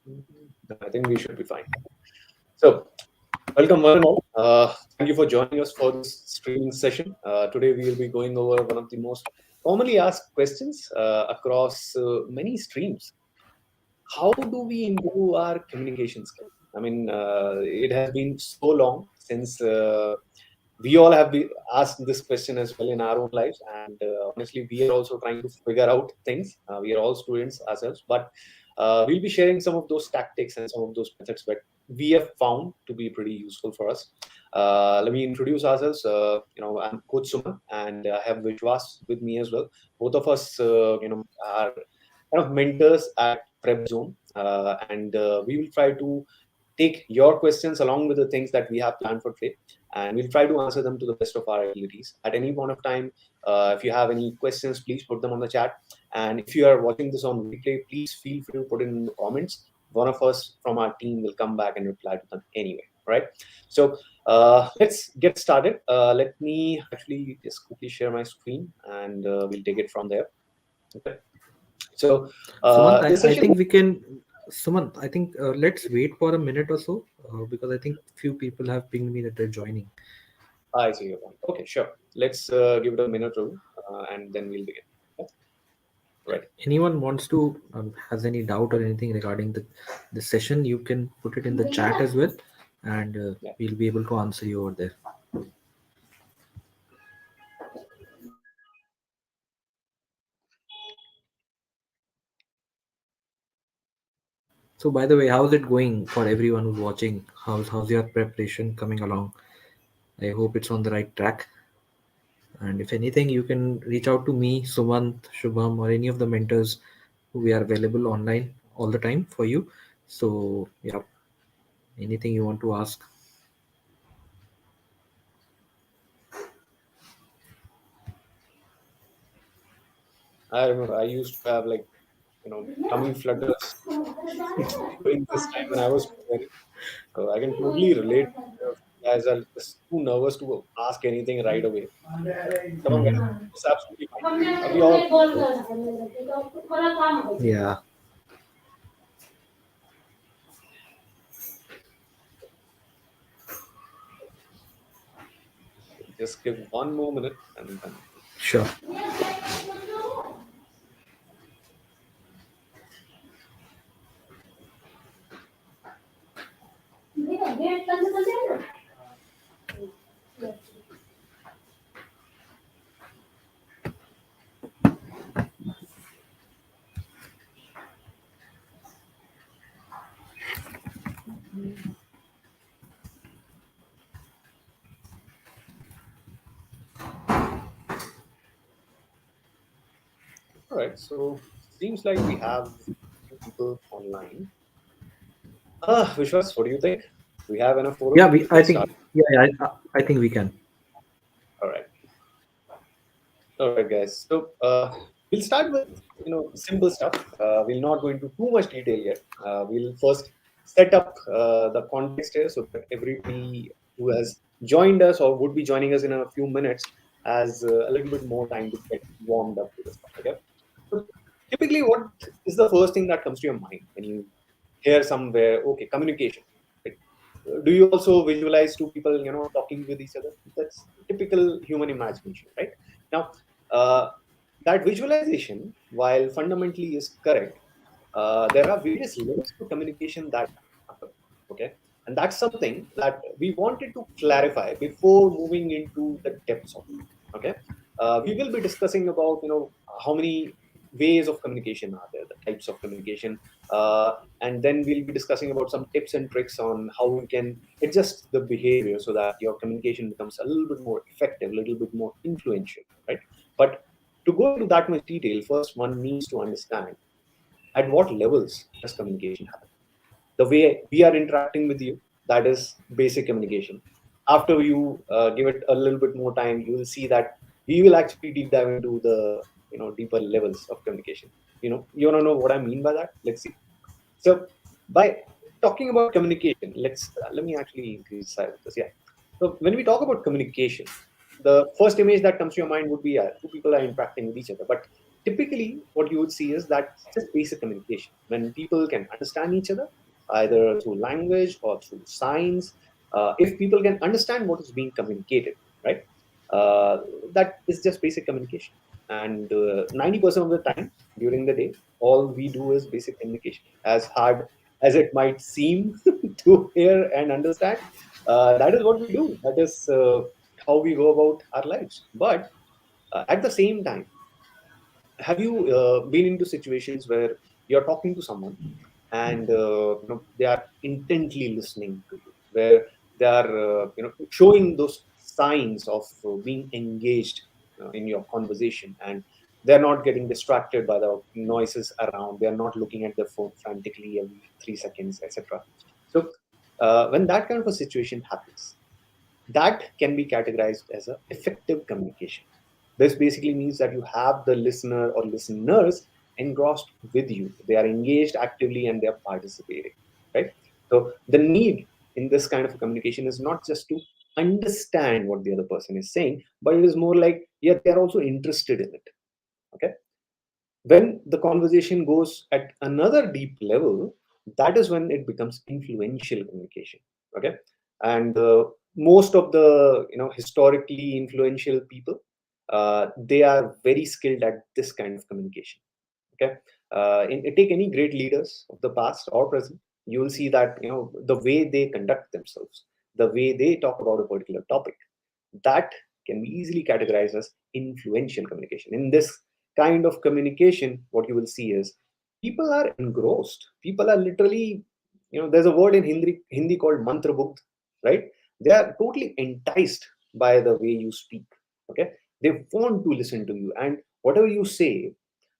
I think we should be fine. So, welcome one and all. Thank you for joining us for this streaming session. Today we will be going over one of the most commonly asked questions across many streams. How do we improve our communication skills? I mean, it has been so long since we all have been asked this question as well in our own lives, and honestly, we are also trying to figure out things. We are all students ourselves, but we'll be sharing some of those tactics and some of those methods that we have found to be pretty useful for us. Let me introduce ourselves. I'm Coach Sumant, and I have Vishwas with me as well. Both of us, are kind of mentors at Prepzone, and we will try to take your questions along with the things that we have planned for today, and we'll try to answer them to the best of our abilities. At any point of time, if you have any questions, please put them on the chat. And if you are watching this on replay, please feel free to put it in the comments. One of us from our team will come back and reply to them anyway. Right? So let's get started. Let me actually just quickly share my screen, and we'll take it from there. Okay. So Sumant, this I session. think we can. Sumant, I think let's wait for a minute or so because I think few people have pinged me that they're joining. I see your point. Okay, sure. Let's give it a minute or two, and then we'll begin. Okay? Right. Anyone wants to has any doubt or anything regarding the session, you can put it in the chat as well, and Yeah. we'll be able to answer you over there. So, by the way, how's it going for everyone who's watching? How's your preparation coming along? I hope it's on the right track. And if anything, you can reach out to me, Sumant, Shubham, or any of the mentors who we are available online all the time for you. So, yeah, anything you want to ask. I remember I used to have like tummy flutters during this time when I was preparing. So I can totally relate. As I'm just too nervous to ask anything right away. Come on, guys. Mhm. It's absolutely fine. We all. Yeah. Just give one more minute and then. Sure. All right. So seems like we have a few people online. Vishwas, what do you think? Do we have enough Yeah, forum? we. I Let's start. think. Yeah, yeah. I think we can. All right. All right, guys. So we'll start with simple stuff. We'll not go into too much detail yet. We'll first set up the context here so that everybody who has joined us or would be joining us in a few minutes has a little bit more time to get warmed up to this stuff. Okay. So typically, what is the first thing that comes to your mind when you hear somewhere? Okay, communication. Right? Do you also visualize two people talking with each other? That's typical human imagination, right? Now uh, that visualization, while fundamentally is correct, there are various levels to communication that happen. Okay, and that's something that we wanted to clarify before moving into the depths of it. Okay, we will be discussing about how many ways of communication are there, the types of communication, and then we'll be discussing about some tips and tricks on how we can adjust the behavior so that your communication becomes a little bit more effective, a little bit more influential, right? But to go into that much detail, first one needs to understand at what levels does communication happen. The way we are interacting with you, that is basic communication. After you give it a little bit more time, you will see that we will actually deep dive into the deeper levels of communication. You want to know what I mean by that? Let's see. So by talking about communication, let me actually increase the size of this. Yeah. So when we talk about communication, the first image that comes to your mind would be two people are interacting with each other. But typically what you would see is that just basic communication when people can understand each other either through language or through signs. If people can understand what is being communicated, right, uh, that is just basic communication. And 90% of the time during the day, all we do is basic communication, as hard as it might seem to hear and understand. That is what we do. That is how we go about our lives. But at the same time, have you been into situations where you're talking to someone and they are intently listening to you, where they are showing those signs of being engaged in your conversation, and they're not getting distracted by the noises around, they're not looking at their phone frantically every 3 seconds, etc. So when that kind of a situation happens, that can be categorized as a effective communication. This basically means that you have the listener or listeners engrossed with you. They are engaged actively and they are participating, right? So the need in this kind of communication is not just to understand what the other person is saying, but it is more like, yeah, they are also interested in it. Okay. When the conversation goes at another deep level, that is when it becomes influential communication. Okay. And most of the historically influential people, they are very skilled at this kind of communication. Okay. Take any great leaders of the past or present, you will see that the way they conduct themselves, the way they talk about a particular topic, that can be easily categorized as influential communication. In this kind of communication, what you will see is people are engrossed. People are literally, there's a word in Hindi called mantra bugdh, right? They are totally enticed by the way you speak. Okay. They want to listen to you. And whatever you say,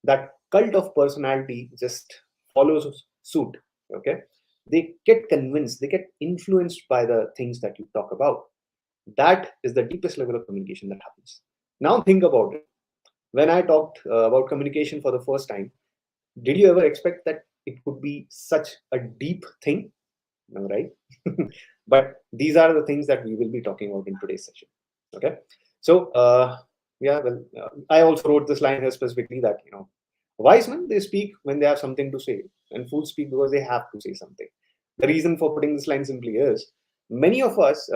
that cult of personality just follows suit. Okay. They get convinced, they get influenced by the things that you talk about. That is the deepest level of communication that happens. Now think about it. When I talked about communication for the first time, did you ever expect that it could be such a deep thing? No, right? But these are the things that we will be talking about in today's session. Okay. So yeah, well, I also wrote this line here specifically that wise men, they speak when they have something to say, and fools speak because they have to say something. The reason for putting this line simply is, many of us,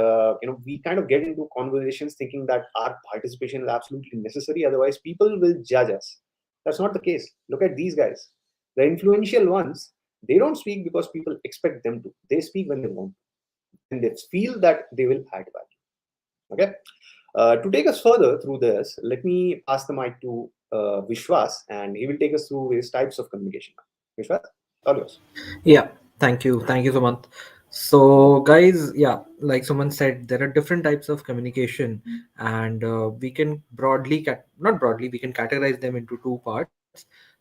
we kind of get into conversations thinking that our participation is absolutely necessary, otherwise people will judge us. That's not the case. Look at these guys, the influential ones. They don't speak because people expect them to. They speak when they want, and they feel that they will add value. Okay. To take us further through this, let me pass the mic to Vishwas, and he will take us through his types of communication. Vishwas, all yours. Yeah, thank you, Sumant. So, guys, yeah, like Sumant said, there are different types of communication, and we can not broadly, we can categorize them into two parts.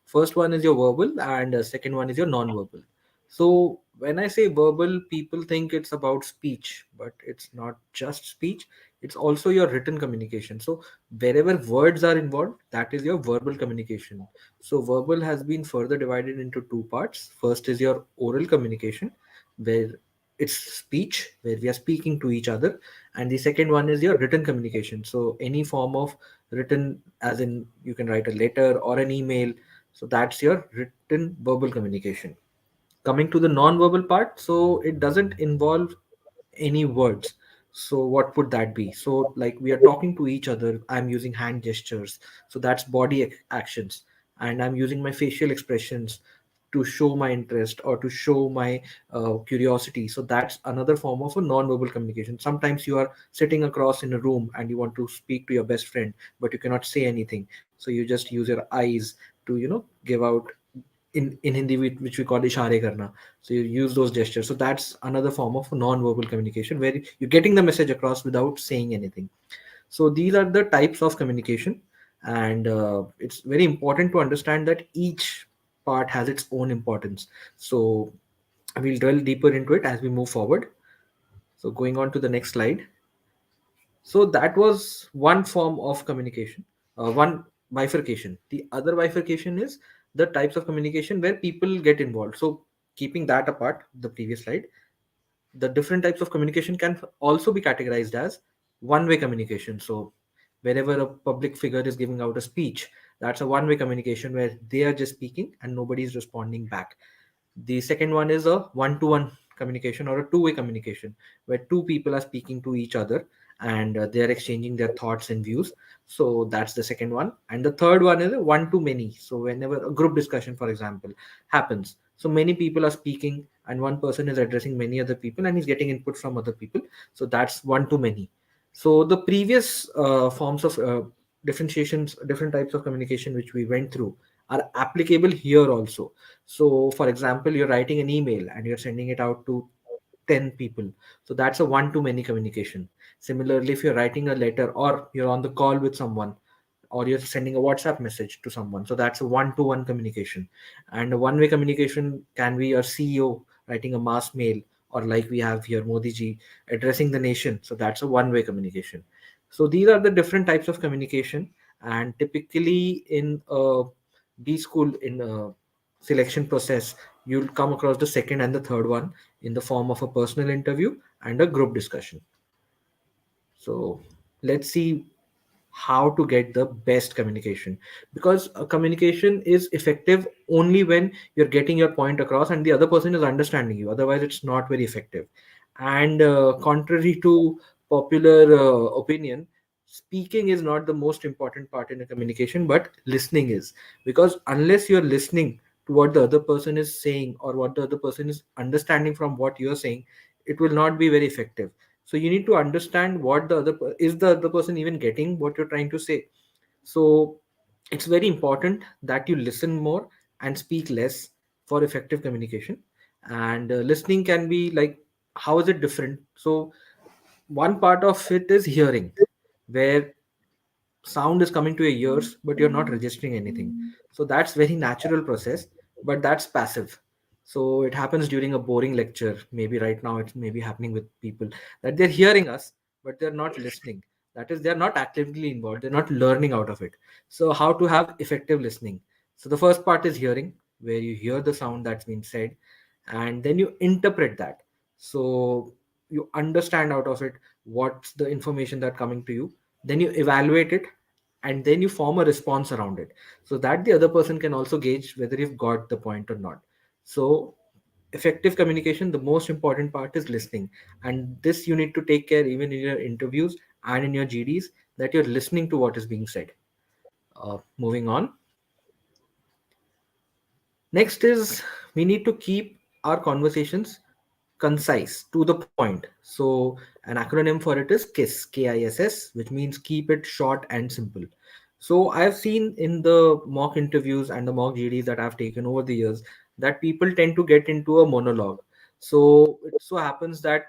First one is your verbal, and second one is your non-verbal. So, when I say verbal, people think it's about speech, but it's not just speech. It's also your written communication. So, wherever words are involved, that is your verbal communication. So verbal has been further divided into two parts. First is your oral communication, where it's speech, where we are speaking to each other. And the second one is your written communication. So any form of written, as in you can write a letter or an email. So that's your written verbal communication. Coming to the non-verbal part, so it doesn't involve any words. So what would that be? So like we are talking to each other, I'm using hand gestures, so that's body actions, and I'm using my facial expressions to show my interest or to show my curiosity. So that's another form of a non-verbal communication. Sometimes you are sitting across in a room and you want to speak to your best friend, but you cannot say anything, so you just use your eyes to give out in Hindi, which we call ishare karna. So you use those gestures. So that's another form of non-verbal communication where you're getting the message across without saying anything. So these are the types of communication, and it's very important to understand that each part has its own importance. So we'll delve deeper into it as we move forward. So going on to the next slide. So that was one form of communication, one bifurcation. The other bifurcation is the types of communication where people get involved. So keeping that apart, the previous slide, the different types of communication can also be categorized as one-way communication. So wherever a public figure is giving out a speech, That's a one-way communication where they are just speaking and nobody is responding back. The second one is a one-to-one communication or a two-way communication where two people are speaking to each other and they are exchanging their thoughts and views. So that's the second one. And the third one is a one-to-many. So whenever a group discussion, for example, happens, so many people are speaking and one person is addressing many other people and he's getting input from other people. So that's one-to-many. So the previous forms of differentiations, different types of communication which we went through are applicable here also. So, for example, you're writing an email and you're sending it out to 10 people. So that's a one to many communication. Similarly, if you're writing a letter or you're on the call with someone or you're sending a WhatsApp message to someone, so that's a one to one communication. And a one way communication can be your CEO writing a mass mail, or like we have here, Modi ji addressing the nation. So that's a one way communication. So these are the different types of communication. And typically in B school, in selection process, you'll come across the second and the third one in the form of a personal interview and a group discussion. So let's see how to get the best communication, because communication is effective only when you're getting your point across and the other person is understanding you, otherwise it's not very effective. And contrary to popular opinion, speaking is not the most important part in a communication, but listening is. Because unless you're listening to what the other person is saying or what the other person is understanding from what you're saying, it will not be very effective. So you need to understand what is the other person even getting what you're trying to say. So it's very important that you listen more and speak less for effective communication. And listening can be like, how is it different? So one part of it is hearing, where sound is coming to your ears but you're not registering anything. So that's very natural process, but that's passive. So it happens during a boring lecture, maybe right now it's maybe happening with people, that they're hearing us but they're not listening. That is, they're not actively involved, they're not learning out of it. So how to have effective listening? So the first part is hearing, where you hear the sound that's been said and then you interpret that. So you understand out of it what's the information that coming to you, then you evaluate it, and then you form a response around it, so that the other person can also gauge whether you've got the point or not. So effective communication, the most important part is listening, and this you need to take care even in your interviews and in your GDs, that you're listening to what is being said. Moving on, next is, we need to keep our conversations concise, to the point. So an acronym for it is KISS, KISS, which means keep it short and simple. So I have seen in the mock interviews and the mock GDs that I've taken over the years that people tend to get into a monologue. So it so happens that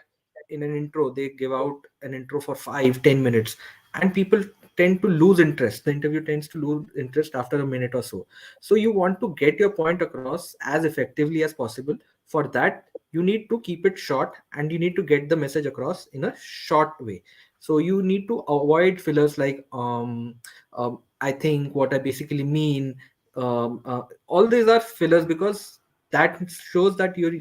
in an intro they give out an intro for 5-10 minutes, and people tend to lose interest. The interview tends to lose interest after a minute or so. So you want to get your point across as effectively as possible. For that, you need to keep it short and you need to get the message across in a short way. So you need to avoid fillers like I think, what I basically mean. All these are fillers because that shows that you're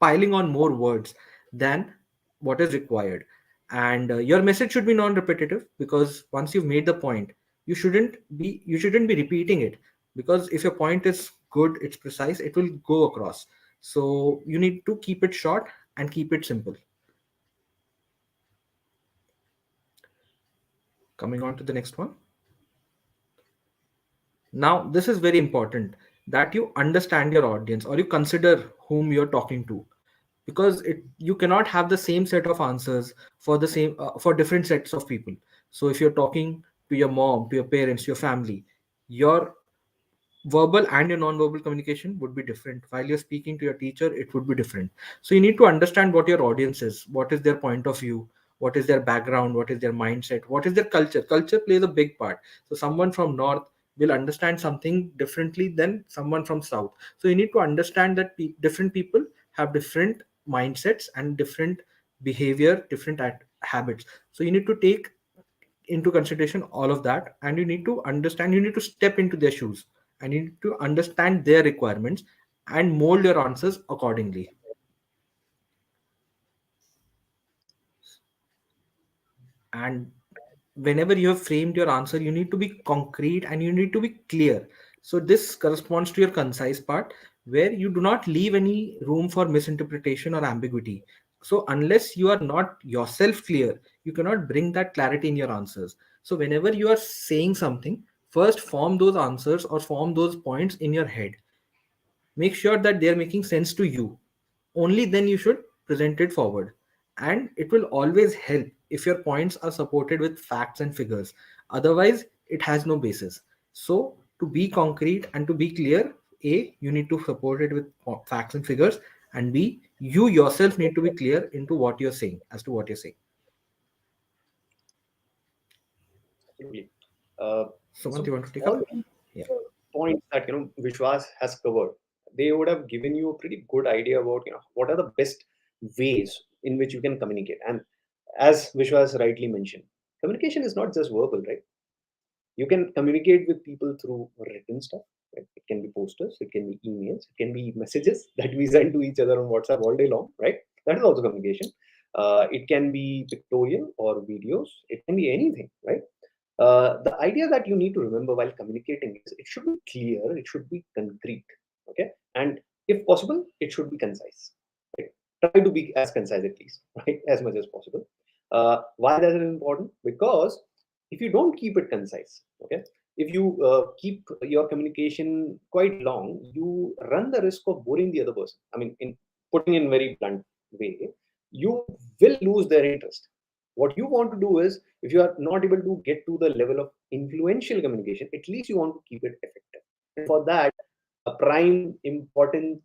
piling on more words than what is required. And your message should be non-repetitive, because once you've made the point, you shouldn't be repeating it, because if your point is good, it's precise, it will go across. So you need to keep it short and keep it simple. Coming on to the next one. Now, this is very important, that you understand your audience or you consider whom you're talking to, because you cannot have the same set of answers for for different sets of people. So if you're talking to your mom, to your parents, your family, your verbal and your non-verbal communication would be different. While you're speaking to your teacher, it would be different. So you need to understand what your audience is, what is their point of view, what is their background, what is their mindset, what is their culture. Culture plays a big part. So someone from north will understand something differently than someone from south. So you need to understand that different people have different mindsets and different behavior, different habits. So you need to take into consideration all of that, and you need to understand, you need to step into their shoes, and you need to understand their requirements and mold your answers accordingly. And whenever you have framed your answer, you need to be concrete and you need to be clear. So this corresponds to your concise part, where you do not leave any room for misinterpretation or ambiguity. So unless you are not yourself clear, you cannot bring that clarity in your answers. So whenever you are saying something, first form those answers or form those points in your head. Make sure that they are making sense to you. Only then you should present it forward. And it will always help if your points are supported with facts and figures. Otherwise, it has no basis. So, to be concrete and to be clear, A, you need to support it with facts and figures, and B, you yourself need to be clear into what you're saying, as to what you're saying. Absolutely. Sumant, So you want to take all up? these Yeah. points that Vishwas has covered, they would have given you a pretty good idea about what are the best ways in which you can communicate. And as Vishwas rightly mentioned, communication is not just verbal, right? You can communicate with people through written stuff. Right? It can be posters, it can be emails, it can be messages that we send to each other on WhatsApp all day long, right? That is also communication. It can be pictorial or videos. It can be anything, right? The idea that you need to remember while communicating is it should be clear, it should be concrete, okay, and if possible, it should be concise. Right? Try to be as concise at least, right, as much as possible. Why that is important? Because if you don't keep it concise, okay, if you keep your communication quite long, you run the risk of boring the other person. I mean, in putting in very blunt way, you will lose their interest. What you want to do is, if you are not able to get to the level of influential communication, at least you want to keep it effective. And for that, a prime important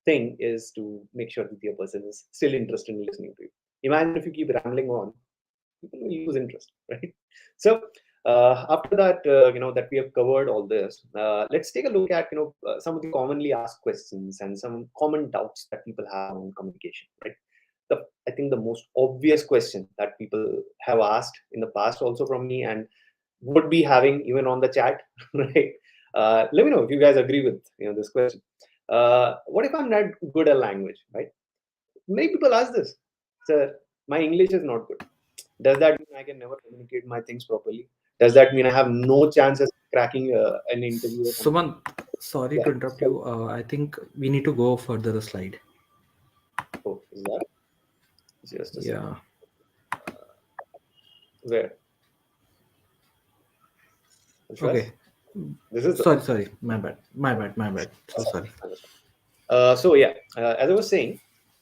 thing is to make sure that the other person is still interested in listening to you. Imagine if you keep rambling on, people will lose interest, right? So after that, that we have covered all this, let's take a look at some of the commonly asked questions and some common doubts that people have on communication, right? I think the most obvious question that people have asked in the past also from me and would be having even on the chat, right? Let me know if you guys agree with this question. What if I'm not good at language, right? Many people ask this, sir, my English is not good. Does that mean I can never communicate my things properly? Does that mean I have no chances of cracking an interview or something? Sumant, sorry Yeah. to interrupt you. I think we need to go further the slide. Oh, is that just a second? Yeah. Where? Vishwas? Okay. This is the Sorry. My bad. So sorry. understand. So yeah, as I was saying,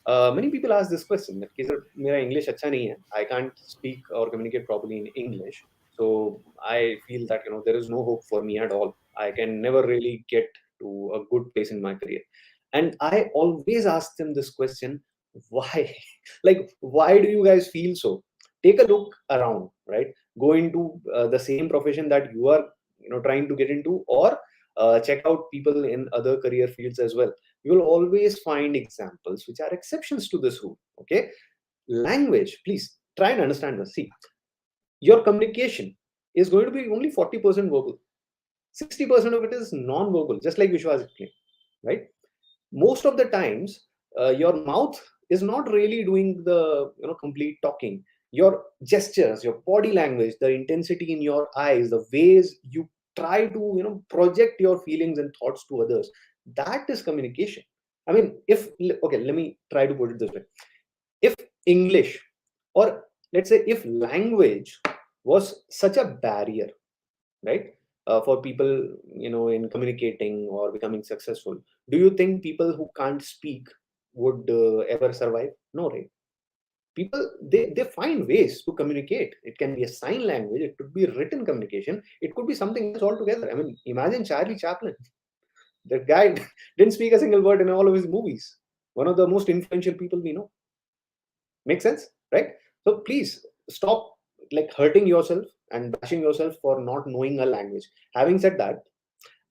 many people ask this question that कि sir मेरा English अच्छा नहीं है, I can't speak or communicate properly in English, so I feel that there is no hope for me at all. I can never really get to a good place in my career, and I always ask them this question: why? Like, why do you guys feel so? Take a look around, right? Go into the same profession that you are trying to get into, or check out people in other career fields as well. You will always find examples which are exceptions to this rule. Okay, language, please try and understand this. See, your communication is going to be only 40% verbal, 60% of it is non-verbal, just like Vishwas explained, right? Most of the times your mouth is not really doing the complete talking. Your gestures, your body language, the intensity in your eyes, the ways you try to project your feelings and thoughts to others, that is communication. I mean, if okay, let me try to put it this way. If English, or let's say if language was such a barrier, right, for people in communicating or becoming successful, do you think people who can't speak would ever survive? No, right? People, they find ways to communicate. It can be a sign language, it could be written communication, it could be something else altogether. I mean, imagine Charlie Chaplin. The guy didn't speak a single word in all of his movies. One of the most influential people we know. Make sense, right? So please stop like hurting yourself and bashing yourself for not knowing a language. Having said that,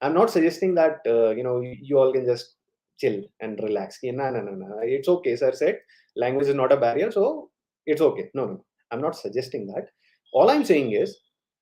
I'm not suggesting that you all can just chill and relax. No. It's okay, sir said language is not a barrier, so it's okay. No. I'm not suggesting that. All I'm saying is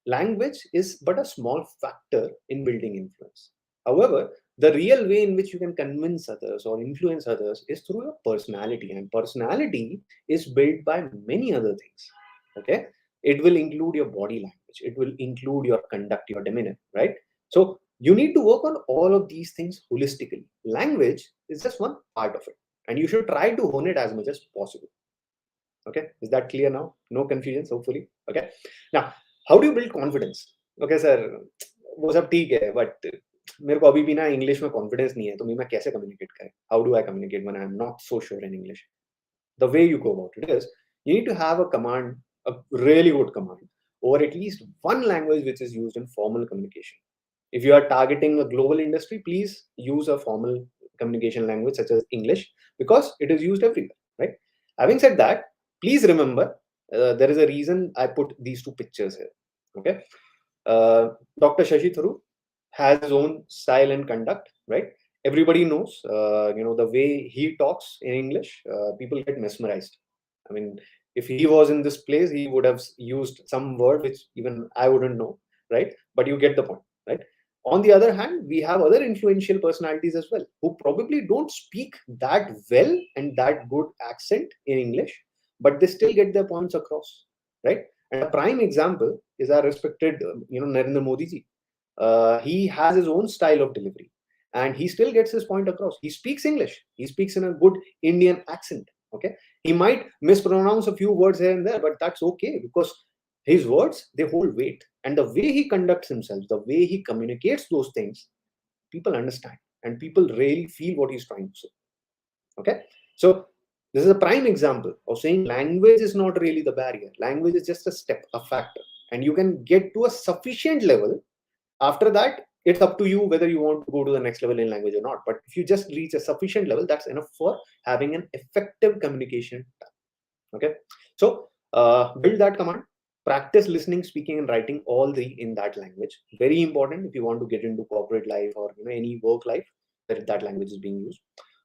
language is but a small factor in building influence. However, the real way in which you can convince others or influence others is through your personality, and personality is built by many other things. Okay, It will include your body language. It will include your conduct, your demeanor, right? So you need to work on all of these things holistically. Language is just one part of it, and you should try to hone it as much as possible. Okay, is that clear now? No confusions, hopefully. Okay, now how do you build confidence? Okay, sir, वो सब ठीक है, but मेरे को अभी भी ना English में कॉन्फिडेंस नहीं है, तो मैं कैसे कम्युनिकेट करें? How do I communicate when I am not so sure in English? The way you go about it is you need to have a command, a really good command, or at least one language which is used in formal communication. If you are targeting a global industry, please use a formal communication language such as English, because it is used everywhere, right? Having said that, please remember, there is a reason I put these two pictures here. Okay, uh, Dr. Shashi Tharoor has his own style and conduct, right? Everybody knows, the way he talks in English, people get mesmerized. I mean, if he was in this place, he would have used some word which even I wouldn't know, right? But you get the point, right? On the other hand, we have other influential personalities as well who probably don't speak that well and that good accent in English, but they still get their points across, right? And a prime example is our respected, Narendra Modi ji. He has his own style of delivery, and he still gets his point across. He speaks English. He speaks in a good Indian accent. Okay, he might mispronounce a few words here and there, but that's okay, because his words, they hold weight, and the way he conducts himself, the way he communicates those things, people understand, and people really feel what he's trying to say. Okay, so this is a prime example of saying language is not really the barrier. Language is just a step, a factor, and you can get to a sufficient level. After that, it's up to you whether you want to go to the next level in language or not. But if you just reach a sufficient level, that's enough for having an effective communication. Okay, so build that command. Practice listening, speaking, and writing, all three in that language. Very important if you want to get into corporate life or any work life where that language is being used.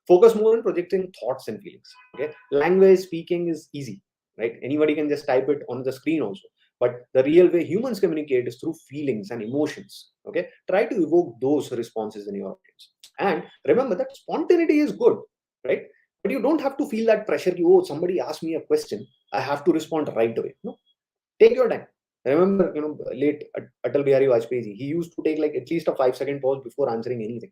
Focus more on projecting thoughts and feelings. Okay, language speaking is easy, right? Anybody can just type it on the screen also. But the real way humans communicate is through feelings and emotions. Okay, try to evoke those responses in your audience. And remember that spontaneity is good, right? But you don't have to feel that pressure. Oh, somebody asked me a question, I have to respond right away. No, take your time. Remember, late Atal Bihari Vajpayee, he used to take like at least a 5-second pause before answering anything.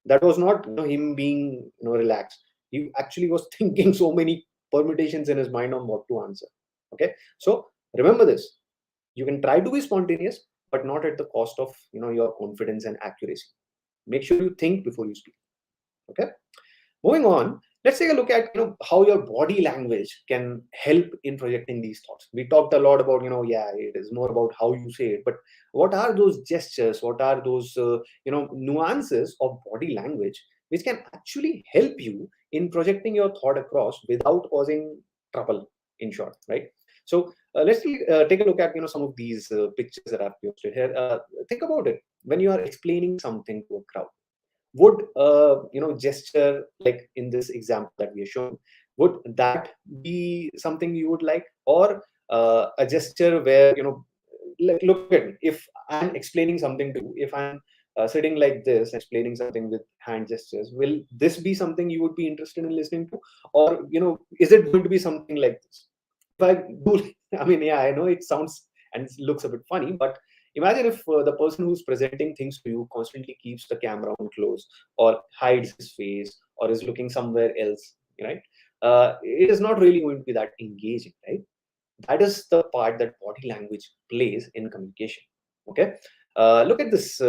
That was not him being relaxed. He actually was thinking so many permutations in his mind on what to answer. Okay, so remember this. You can try to be spontaneous, but not at the cost of your confidence and accuracy. Make sure you think before you speak. Okay, moving on, let's take a look at how your body language can help in projecting these thoughts. We talked a lot about it is more about how you say it, but what are those gestures, what are those nuances of body language which can actually help you in projecting your thought across without causing trouble, in short, right? So let's take a look at some of these pictures that I've posted here. Think about it. When you are explaining something to a crowd, would gesture like in this example that we are showing, would that be something you would like? Or a gesture where like, look at me, if I'm explaining something to you, if I'm sitting like this explaining something with hand gestures, will this be something you would be interested in listening to? Or is it going to be something like this? If I do, I mean, yeah, I know it sounds and it looks a bit funny, but imagine if the person who's presenting things to you constantly keeps the camera on close, or hides his face, or is looking somewhere else, right? It is not really going to be that engaging, right? That is the part that body language plays in communication. Okay, look at this.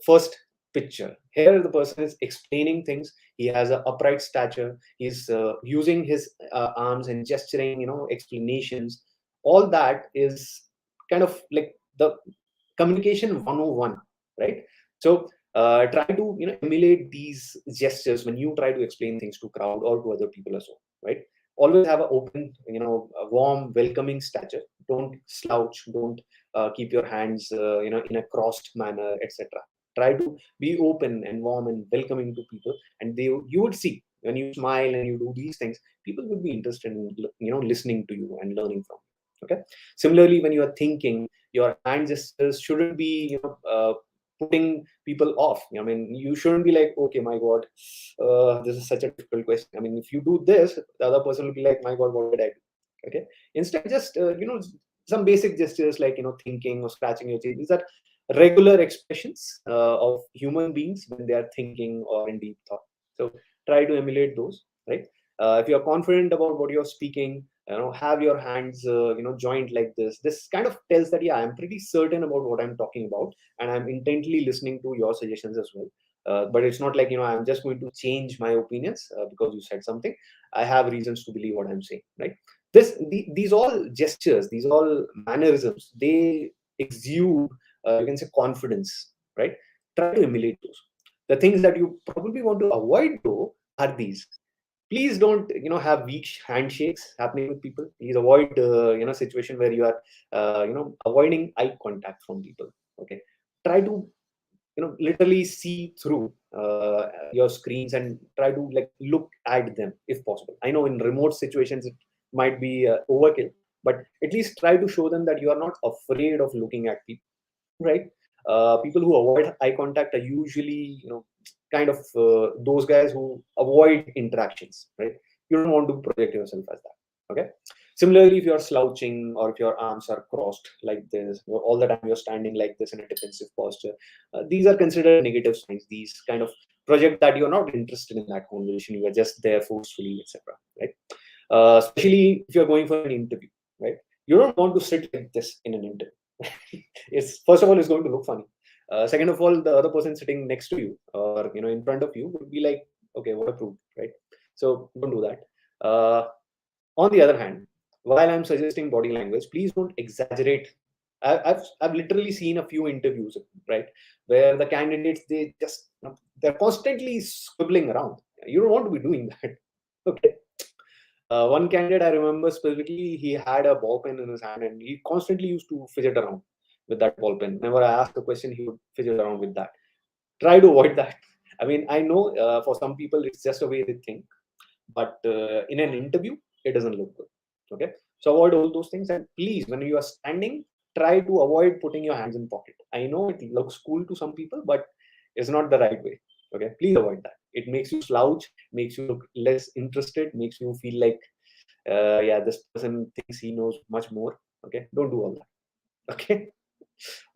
First picture here. The person is explaining things. He has an upright stature. He's using his arms and gesturing. Explanations. All that is kind of like the communication 101, right? So try to emulate these gestures when you try to explain things to crowd or to other people as well, right? Always have an open, a warm, welcoming stature. Don't slouch. Don't keep your hands, in a crossed manner, etc. Try to be open and warm and welcoming to people, and you would see when you smile and you do these things, people would be interested in listening to you and learning from you. Okay. Similarly, when you are thinking, your hand gestures shouldn't be putting people off. I mean, you shouldn't be like, okay, my God, this is such a difficult question. I mean, if you do this, the other person will be like, my God, what did I do? Okay. Instead, just some basic gestures like, thinking or scratching your chin. These are regular expressions of human beings when they are thinking or in deep thought. So try to emulate those, right? If you're confident about what you're speaking, have your hands, joined like this. This kind of tells that, yeah, I'm pretty certain about what I'm talking about, and I'm intently listening to your suggestions as well. But it's not like, I'm just going to change my opinions because you said something. I have reasons to believe what I'm saying, right? These all gestures, these all mannerisms, they exude, you can say, confidence, right? Try to emulate those. The things that you probably want to avoid, though, are these. Please don't, have weak handshakes happening with people. Please avoid, situation where you are, avoiding eye contact from people. Okay, try to, literally see through your screens and try to like look at them if possible. I know in remote situations it might be overkill, but at least try to show them that you are not afraid of looking at people, right? People who avoid eye contact are usually, kind of those guys who avoid interactions, right? You don't want to project yourself as that. Okay. Similarly, if you're slouching or if your arms are crossed like this, or all the time you're standing like this in a defensive posture, these are considered negative signs. These kind of project that you're not interested in that conversation. You are just there forcefully, etc. Right? Especially if you're going for an interview, right? You don't want to sit like this in an interview. It's, first of all, it's going to look funny. Second of all, the other person sitting next to you or, in front of you would be like, okay, what a proof, right? So don't do that. On the other hand, while I'm suggesting body language, please don't exaggerate. I've literally seen a few interviews, right, where the candidates, they just, they're constantly scribbling around. You don't want to be doing that. Okay. One candidate I remember specifically, he had a ball pen in his hand and he constantly used to fidget around with that ball pen. Whenever I asked a question, he would fidget around with that. Try to avoid that. I mean, I know for some people it's just a way they think, but in an interview, it doesn't look good. Okay, so avoid all those things, and please, when you are standing, try to avoid putting your hands in pocket. I know it looks cool to some people, but it's not the right way. Okay, please avoid that. It makes you slouch, makes you look less interested, makes you feel like, yeah, this person thinks he knows much more. Okay, don't do all that. Okay.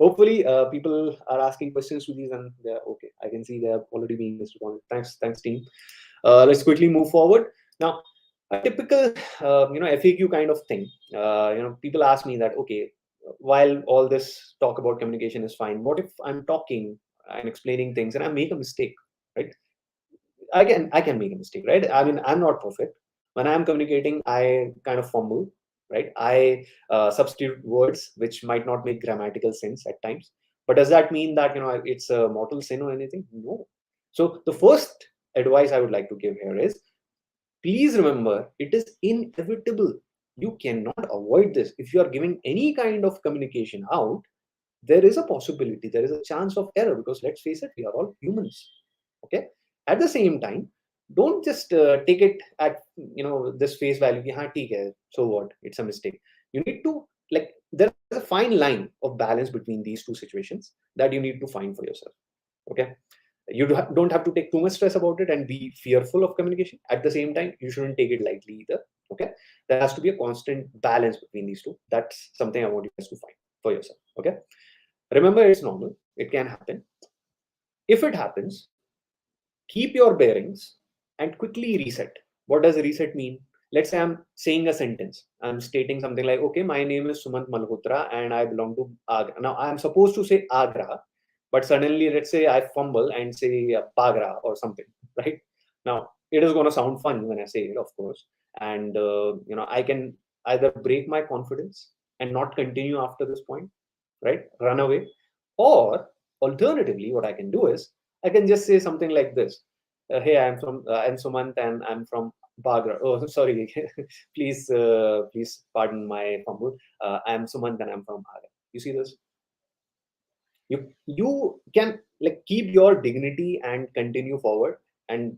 Hopefully, people are asking questions to these, and they're okay. I can see they have already been responded. Thanks, team. Let's quickly move forward now. A typical, FAQ kind of thing. People ask me that, okay, while all this talk about communication is fine, what if I'm talking, I'm explaining things, and I make a mistake, right? I can make a mistake, right? I mean, I'm not perfect. When I'm communicating, I kind of fumble, right? I substitute words which might not make grammatical sense at times. But does that mean that, it's a mortal sin or anything? No. So the first advice I would like to give here is, please remember, it is inevitable. You cannot avoid this. If you are giving any kind of communication out, there is a possibility, there is a chance of error, because let's face it, we are all humans. Okay. At the same time, don't just take it at, this face value. Yeah, so what? It's a mistake. You need to, like, there's a fine line of balance between these two situations that you need to find for yourself. Okay. You don't have to take too much stress about it and be fearful of communication. At the same time, you shouldn't take it lightly either. Okay. There has to be a constant balance between these two. That's something I want you guys to find for yourself. Okay. Remember, it's normal. It can happen. If it happens, keep your bearings and quickly reset. What does reset mean? Let's say I'm saying a sentence. I'm stating something like, okay, my name is Sumant Malhotra and I belong to Agra. Now, I'm supposed to say Agra, but suddenly, let's say I fumble and say Bagra or something, right? Now, it is going to sound funny when I say it, of course. And, I can either break my confidence and not continue after this point, right? Run away. Or alternatively, what I can do is I can just say something like this. Hey, I'm Sumant and I'm from Bagra. Oh, sorry. Please pardon my fumble. I'm Sumant and I'm from Bagra. You see this? You can like keep your dignity and continue forward and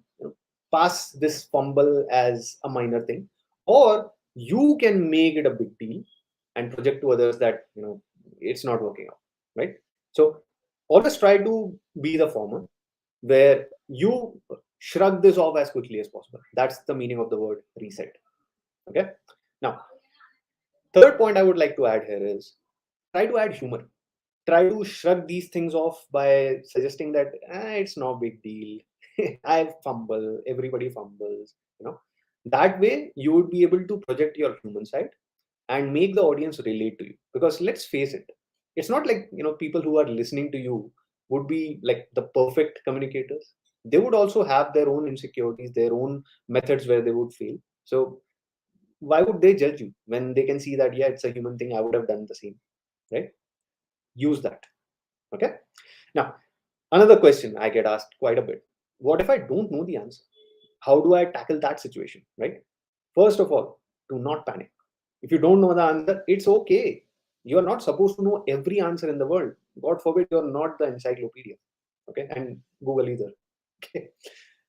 pass this fumble as a minor thing, or you can make it a big deal and project to others that it's not working out, right? So always try to be the former, where you shrug this off as quickly as possible. That's the meaning of the word reset. Okay. Now, Third point I would like to add here is try to add humor. Try to shrug these things off by suggesting that it's no big deal. I fumble, everybody fumbles, you know. That way you would be able to project your human side and make the audience relate to you. Because let's face it, it's not like, you know, people who are listening to you would be like the perfect communicators. They would also have their own insecurities, their own methods where they would fail. So why would they judge you when they can see that, yeah, it's a human thing, I would have done the same, right? Use that. Okay. Now, another question I get asked quite a bit: what if I don't know the answer? How do I tackle that situation? Right? First of all, do not panic. If you don't know the answer, it's okay. You are not supposed to know every answer in the world. God forbid you're not the encyclopedia. Okay, and Google either. Okay,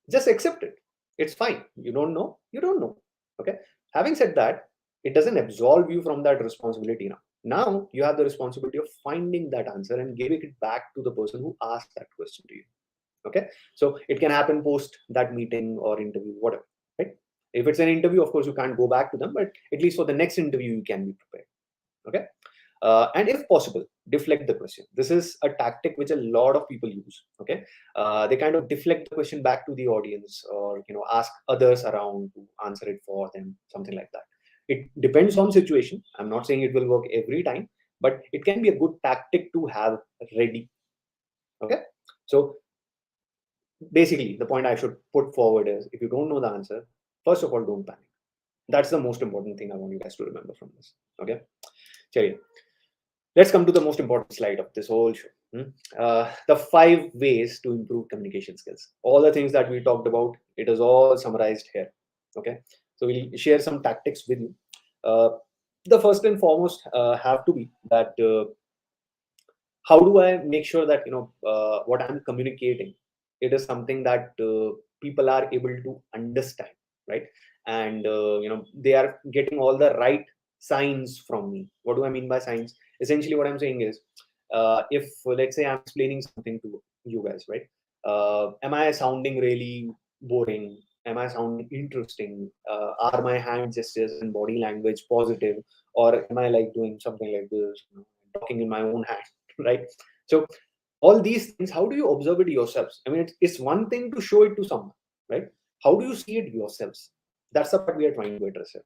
just accept it. It's fine. You don't know. You don't know. Okay. Having said that, it doesn't absolve you from that responsibility now. Now you have the responsibility of finding that answer and giving it back to the person who asked that question to you. Okay, so it can happen post that meeting or interview, whatever, right? If it's an interview, of course you can't go back to them, but at least for the next interview you can be prepared. Okay. And if possible, deflect the question. This is a tactic which a lot of people use. Okay, they kind of deflect the question back to the audience, or ask others around to answer it for them, something like that. It depends on situation. I'm not saying it will work every time, but it can be a good tactic to have ready. Okay, so basically the point I should put forward is, if you don't know the answer, first of all, don't panic. That's the most important thing I want you guys to remember from this. Okay, Chariya. Let's come to the most important slide of this whole show. The 5 ways to improve communication skills. All the things that we talked about, it is all summarized here. Okay, so we'll share some tactics with you. The first and foremost have to be that how do I make sure that what I'm communicating, it is something that people are able to understand, right? And they are getting all the right signs from me. What do I mean by signs? Essentially what I'm saying is, if let's say I'm explaining something to you guys, right? Am I sounding really boring? Am I sounding interesting? Are my hand gestures and body language positive, or am I like doing something like this, talking in my own hand? Right? So all these things, how do you observe it yourselves? I mean, it's one thing to show it to someone, right? How do you see it yourselves? That's the part we are trying to address here.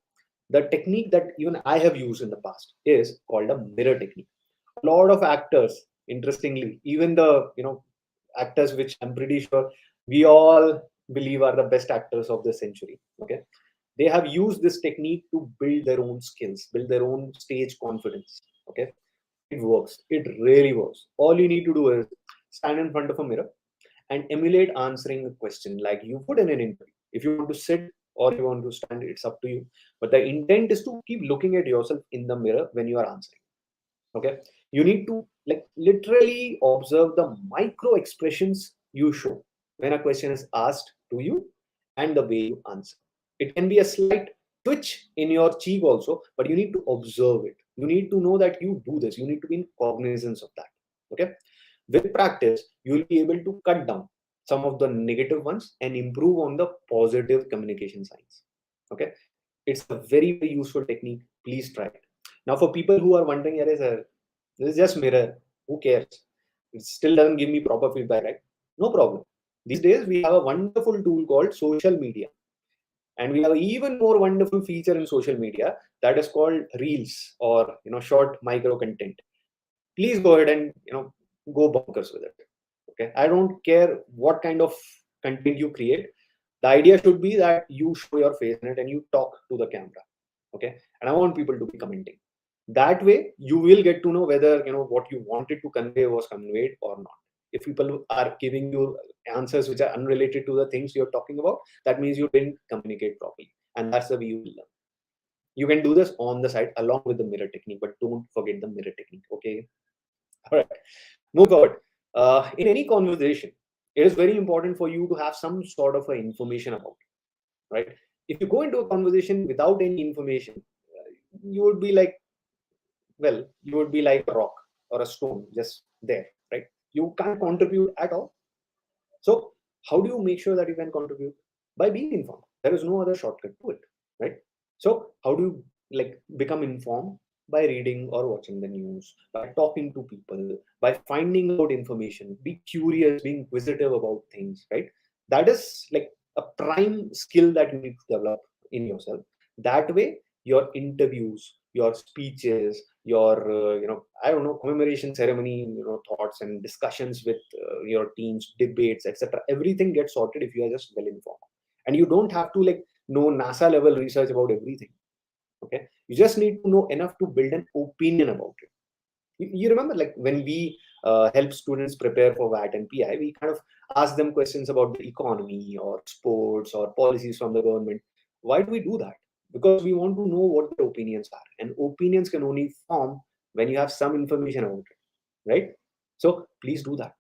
The technique that even I have used in the past is called a mirror technique. A lot of actors, interestingly, even the actors which I'm pretty sure we all believe are the best actors of the century, okay, they have used this technique to build their own skills, build their own stage confidence. Okay, it works. It really works. All you need to do is stand in front of a mirror and emulate answering a question like you would in an interview. If you want to sit or you want to stand, it's up to you. But the intent is to keep looking at yourself in the mirror when you are answering. Okay. You need to like literally observe the micro expressions you show when a question is asked to you and the way you answer. It can be a slight twitch in your cheek also, but you need to observe it. You need to know that you do this. You need to be in cognizance of that. Okay. With practice, you will be able to cut down some of the negative ones and improve on the positive communication signs. Okay. It's a very, very useful technique. Please try it. Now, for people who are wondering, "Arey sir, this is just mirror. Who cares? It still doesn't give me proper feedback, right?" No problem. These days, we have a wonderful tool called social media. And we have even more wonderful feature in social media that is called reels, or short micro content. Please go ahead and go bonkers with it. Okay, I don't care what kind of content you create. The idea should be that you show your face in it and you talk to the camera. Okay, and I want people to be commenting. That way you will get to know whether what you wanted to convey was conveyed or not. If people are giving you answers which are unrelated to the things you're talking about, that means you didn't communicate properly, and that's the way you will learn. You can do this on the side along with the mirror technique, but don't forget the mirror technique. Okay. All right, move forward. In any conversation, it is very important for you to have some sort of information about it, right? If you go into a conversation without any information, you would be like, well, you would be like a rock or a stone just there, right? You can't contribute at all. So how do you make sure that you can contribute? By being informed. There is no other shortcut to it, right? So how do you like become informed? By reading or watching the news, by talking to people, by finding out information, be curious, being inquisitive about things, right? That is like a prime skill that you need to develop in yourself. That way, your interviews, your speeches, your I don't know, commemoration ceremony, thoughts and discussions with your teams, debates, etc. Everything gets sorted if you are just well informed, and you don't have to like know NASA level research about everything. Okay, you just need to know enough to build an opinion about it. You remember, like when we help students prepare for VAT and PI, we kind of ask them questions about the economy or sports or policies from the government. Why do we do that? Because we want to know what their opinions are, and opinions can only form when you have some information about it, right? So please do that.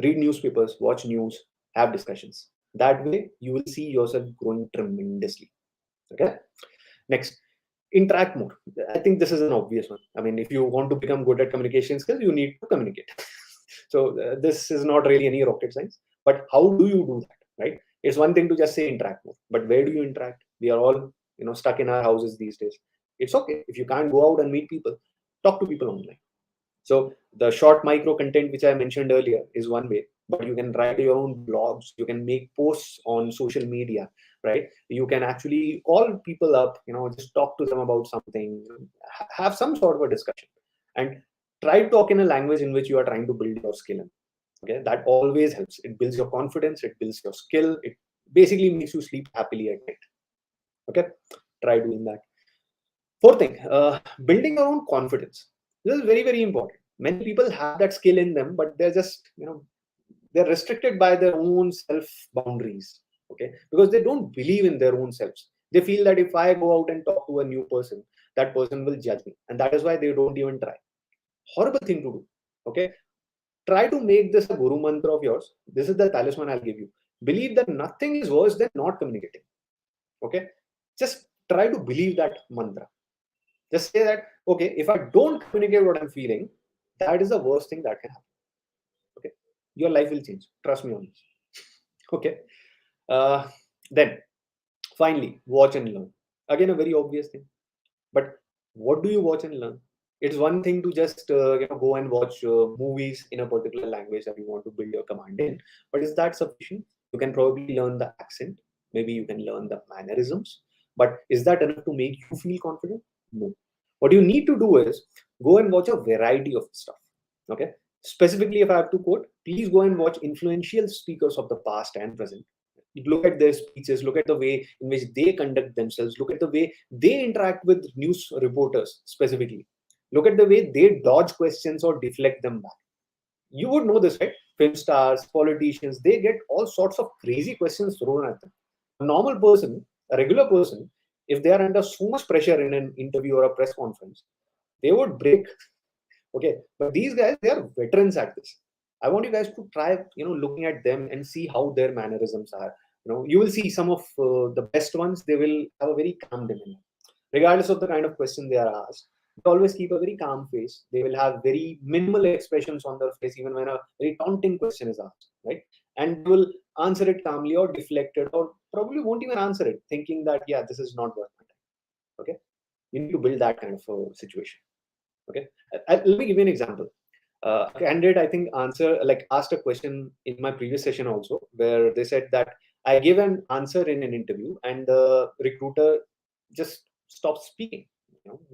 Read newspapers, watch news, have discussions. That way, you will see yourself growing tremendously. Okay. Next, interact more. I think this is an obvious one. I mean, if you want to become good at communication skills, you need to communicate. So this is not really any rocket science. But how do you do that, right? It's one thing to just say interact more, but where do you interact? We are all stuck in our houses these days. It's okay if you can't go out and meet people. Talk to people online. So the short micro content which I mentioned earlier is one way, but you can write your own blogs, you can make posts on social media, right? You can actually call people up, just talk to them about something, have some sort of a discussion, and try to talk in a language in which you are trying to build your skill in. Okay, that always helps. It builds your confidence, it builds your skill, it basically makes you sleep happily at night. Okay, try doing that. Fourth thing, building your own confidence. This is very, very important. Many people have that skill in them, but they're just, they're restricted by their own self boundaries. Okay, because they don't believe in their own selves. They feel that if I go out and talk to a new person, that person will judge me, and that is why they don't even try. Horrible thing to do. Okay, try to make this a guru mantra of yours. This is the talisman I'll give you. Believe that nothing is worse than not communicating. Okay, just try to believe that mantra. Just say that, okay, if I don't communicate what I'm feeling, that is the worst thing that can happen. Okay, your life will change. Trust me on this. Okay, then finally, watch and learn. Again, a very obvious thing. But what do you watch and learn? It's one thing to just go and watch movies in a particular language that you want to build your command in. But is that sufficient? You can probably learn the accent. Maybe you can learn the mannerisms. But is that enough to make you feel confident? No. What you need to do is go and watch a variety of stuff. Okay. Specifically, if I have to quote, please go and watch influential speakers of the past and present. Look at their speeches, look at the way in which they conduct themselves, look at the way they interact with news reporters specifically. Look at the way they dodge questions or deflect them back. You would know this, right? Film stars, politicians, they get all sorts of crazy questions thrown at them. A normal person, a regular person, if they are under so much pressure in an interview or a press conference, they would break. Okay, but these guys, they are veterans at this. I want you guys to try, looking at them and see how their mannerisms are. You will see some of the best ones. They will have a very calm demeanor, regardless of the kind of question they are asked. They always keep a very calm face. They will have very minimal expressions on their face, even when a very taunting question is asked, right? And they will answer it calmly or deflect it, or probably won't even answer it, thinking that, yeah, this is not worth my time. Okay, you need to build that kind of a situation. Okay, let me give you an example. A candidate, I think, asked a question in my previous session also, where they said that I gave an answer in an interview, and the recruiter just stops speaking.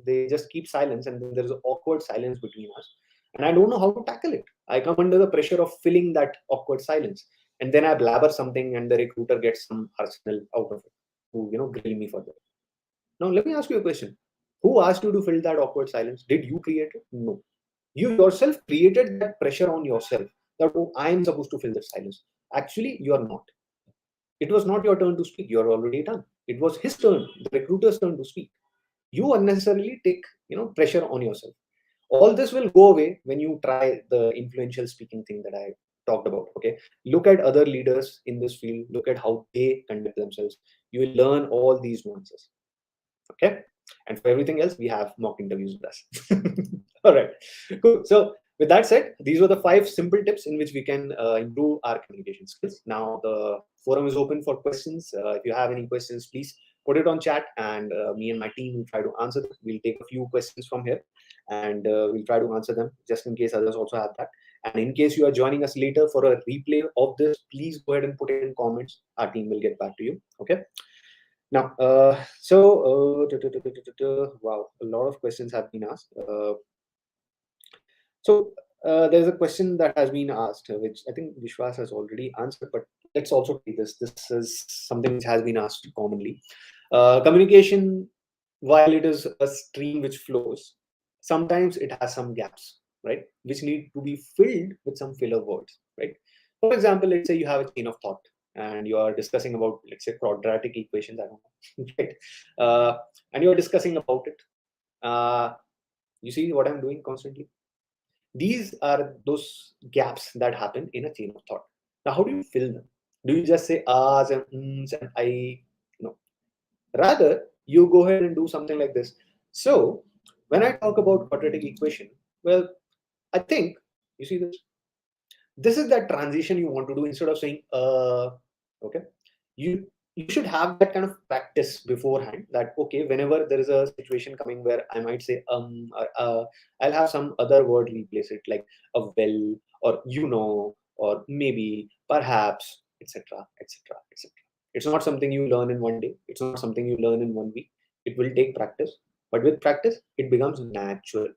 They just keep silence, and then there's an awkward silence between us, and I don't know how to tackle it. I come under the pressure of filling that awkward silence, and then I blabber something, and the recruiter gets some arsenal out of it to grill me for that. Now, let me ask you a question. Who asked you to fill that awkward silence? Did you create it? No. You yourself created that pressure on yourself that, oh, I am supposed to fill the silence. Actually, you are not. It was not your turn to speak. You are already done. It was his turn, the recruiter's turn to speak. You unnecessarily take, pressure on yourself. All this will go away when you try the influential speaking thing that I talked about. Okay. Look at other leaders in this field. Look at how they conduct themselves. You will learn all these nuances. Okay, and for everything else, we have mock interviews with us. All right, cool. So with that said, these were the 5 simple tips in which we can improve our communication skills. Now the forum is open for questions. If you have any questions, please put it on chat, and me and my team will try to answer them. We'll take a few questions from here, and we'll try to answer them just in case others also have that. And in case you are joining us later for a replay of this, please go ahead and put it in comments. Our team will get back to you. Okay. Now, wow, a lot of questions have been asked. There's a question that has been asked, which I think Vishwas has already answered, but let's also take this. This is something which has been asked commonly. Communication, while it is a stream which flows, sometimes it has some gaps, right? Which need to be filled with some filler words, right? For example, let's say you have a chain of thought and you are discussing about, let's say, quadratic equations, I don't know, right? And you're discussing about it. You see what I'm doing constantly? These are those gaps that happen in a chain of thought. Now, how do you fill them? Do you just say ahs and ums and I? No. Rather, you go ahead and do something like this. So, when I talk about quadratic equation, well, I think, you see this? This is that transition you want to do. Instead of saying okay, you you should have that kind of practice beforehand, that okay, whenever there is a situation coming where I might say or I'll have some other word replace it, like a well, or or maybe, perhaps, etc., etc., etc. It's not something you learn in one day. It's not something you learn in 1 week. It will take practice, but with practice it becomes natural.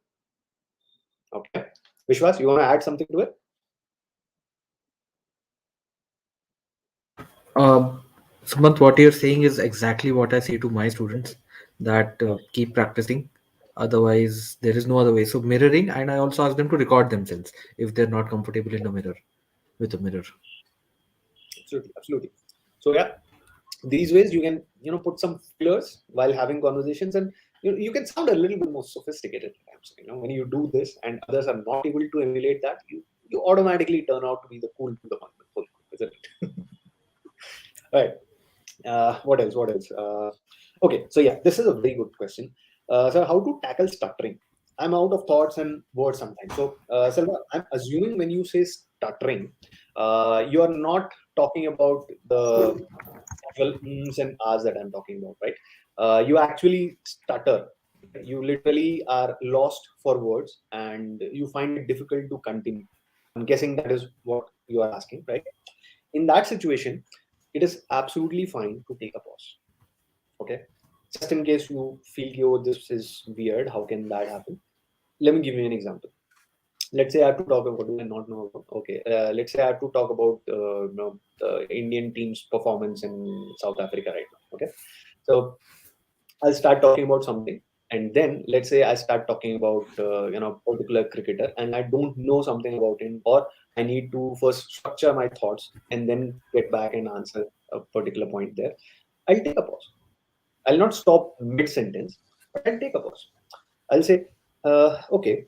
Okay, Vishwas, you want to add something to it? Sumant, what you're saying is exactly what I say to my students, that keep practicing. Otherwise, there is no other way. So mirroring, and I also ask them to record themselves if they're not comfortable in a mirror with a mirror. Absolutely, absolutely. So yeah, these ways you can put some fillers while having conversations, and you can sound a little bit more sophisticated at times. When you do this and others are not able to emulate that, you automatically turn out to be the cool to the one, isn't it? Right. What else? What else? Okay, so yeah, this is a very good question. So how to tackle stuttering? I'm out of thoughts and words sometimes. So, Selva, I'm assuming when you say stuttering, you are not talking about the actual ums and ahs that I'm talking about, right? You actually stutter. You literally are lost for words and you find it difficult to continue. I'm guessing that is what you are asking, right? In that situation, it is absolutely fine to take a pause. Okay, just in case you feel, oh, this is weird, how can that happen? Let me give you an example. Let's say I have to talk about, what do I not know about? Okay, let's say I have to talk about the Indian team's performance in South Africa right now. Okay, so I'll start talking about something, and then let's say I start talking about particular cricketer, and I don't know something about him, or I need to first structure my thoughts and then get back and answer a particular point there. I'll take a pause. I'll not stop mid sentence, but I'll take a pause. I'll say, okay,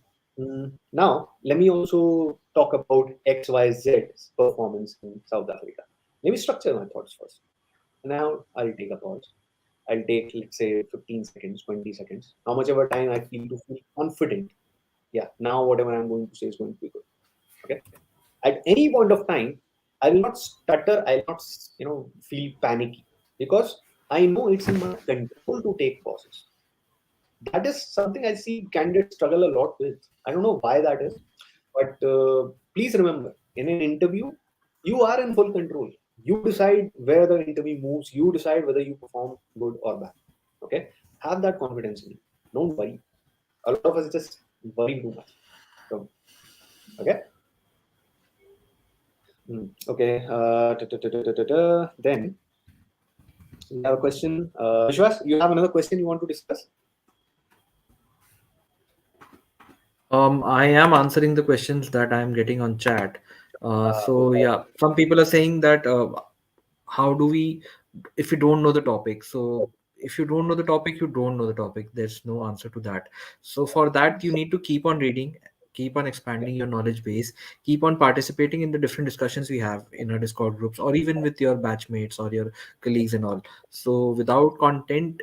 now let me also talk about XYZ's performance in South Africa. Let me structure my thoughts first. Now I'll take a pause. I'll take, let's say, 15 seconds, 20 seconds, how much ever time I feel confident. Yeah, now whatever I'm going to say is going to be good. Okay. At any point of time, I will not stutter. I'll not, feel panicky, because I know it's in my control to take pauses. That is something I see candidates struggle a lot with. I don't know why that is, but please remember, in an interview, you are in full control. You decide where the interview moves. You decide whether you perform good or bad. Okay, have that confidence in you. Don't worry. A lot of us just worry too much. So, okay. Okay. Then we have a question. Vishwas, you have another question you want to discuss? I am answering the questions that I am getting on chat. So Okay. yeah, some people are saying that how do we, if you don't know the topic? So if you don't know the topic, you don't know the topic. There's no answer to that. So for that, you need to keep on reading, keep on expanding your knowledge base, keep on participating in the different discussions we have in our Discord groups, or even with your batchmates or your colleagues and all. So without content,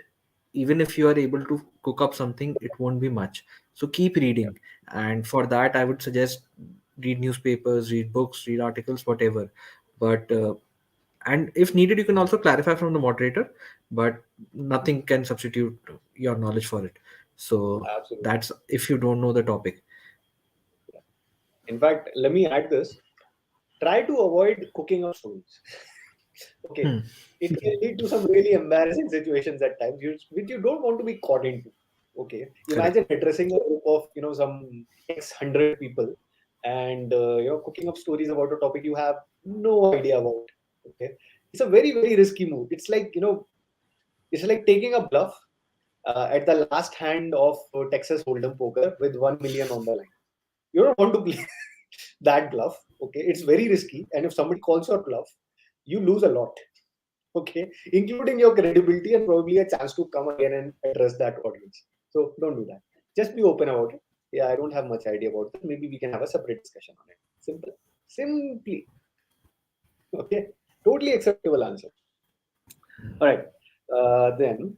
even if you are able to cook up something, it won't be much. So keep reading, and for that I would suggest read newspapers, read books, read articles, whatever. But and if needed, you can also clarify from the moderator, but nothing can substitute your knowledge for it. So Absolutely. that's if you don't know the topic. In fact, let me add this. Try to avoid cooking up stories. Okay. Hmm. It can lead to some really embarrassing situations at times, which you don't want to be caught into. Okay. Correct. Imagine addressing a group of, some X hundred people and, cooking up stories about a topic you have no idea about. Okay. It's a very, very risky move. It's like taking a bluff at the last hand of Texas Hold'em poker with 1 million on the line. You don't want to play that bluff. Okay. It's very risky. And if somebody calls your bluff, you lose a lot. Okay, including your credibility and probably a chance to come again and address that audience. So don't do that. Just be open about it. Yeah, I don't have much idea about this. Maybe we can have a separate discussion on it. Simple. Simply. Okay. Totally acceptable answer. All right. Then,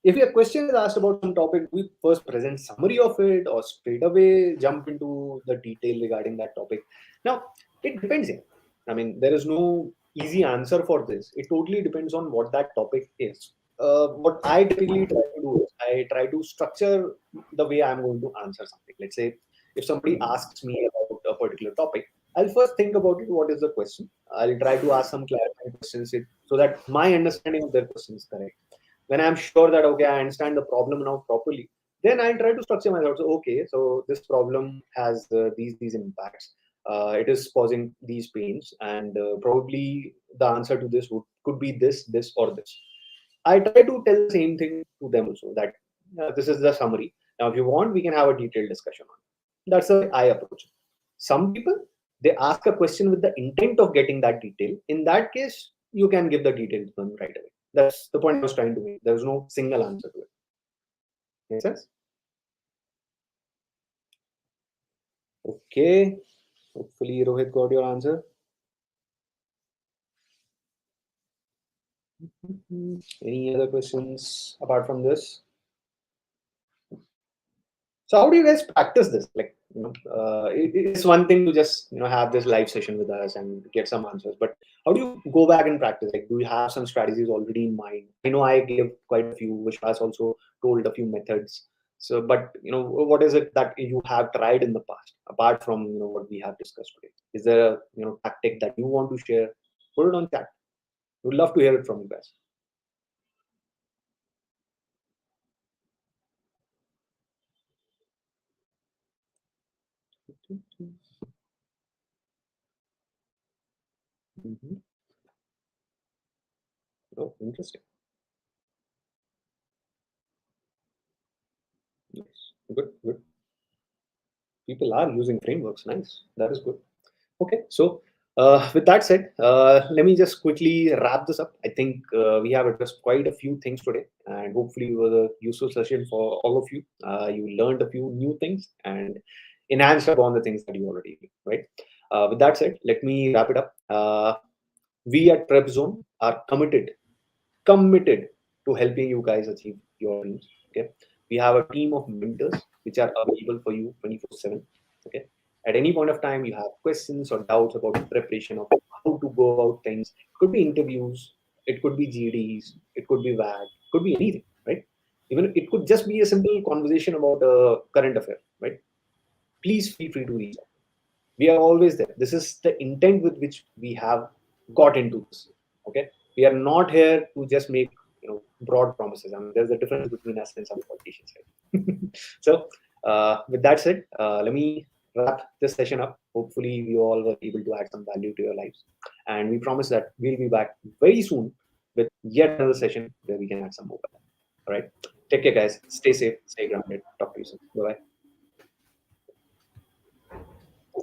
if your question is asked about some topic, we first present summary of it or straight away jump into the detail regarding that topic. Now, it depends here. I mean, there is no easy answer for this. It totally depends on what that topic is. What I typically try to do is I try to structure the way I'm going to answer something. Let's say if somebody asks me about a particular topic, I'll first think about it. What is the question? I'll try to ask some clarifying questions so that my understanding of their question is correct. When I'm sure that okay, I understand the problem now properly, then I try to structure my thoughts. So, okay, so this problem has these impacts. It is causing these pains, and probably the answer to this could be this, or this. I try to tell the same thing to them also that this is the summary. Now, if you want, we can have a detailed discussion on it. That's the way I approach it. Some people they ask a question with the intent of getting that detail. In that case, you can give the detail to them right away. That's the point I was trying to make. There's no single answer to it. Make sense? Okay. Hopefully, Rohit got your answer. Any other questions apart from this? So how do you guys practice this? Like, it's one thing to just have this live session with us and get some answers, but how do you go back and practice? Like, do you have some strategies already in mind? I know I gave quite a few. Vishwas also told a few methods. So, but what is it that you have tried in the past apart from what we have discussed today? Is there a tactic that you want to share? Put it on chat. Would love to hear it from you guys. Mm-hmm. Oh, interesting. Nice. Good, good. People are using frameworks. Nice. That is good. Okay. So, with that said, let me just quickly wrap this up. I think we have addressed quite a few things today, and hopefully, it was a useful session for all of you. You learned a few new things and enhanced upon the things that you already knew, right? With that said, let me wrap it up. We at Prepzone are committed to helping you guys achieve your dreams. Okay, we have a team of mentors which are available for you 24/7. Okay, at any point of time you have questions or doubts about the preparation of how to go about things. It could be interviews, it could be GDs, it could be VAG, it could be anything, right? Even it could just be a simple conversation about a current affair, right? Please feel free to reach out. We are always there. This is the intent with which we have got into this. Okay, we are not here to just make broad promises. I mean, there's a difference between us and some politicians, right? So with that said, let me wrap this session up. Hopefully we all were able to add some value to your lives, and we promise that we'll be back very soon with yet another session where we can add some more value. All right, take care guys, stay safe, stay grounded, talk to you soon. Bye bye.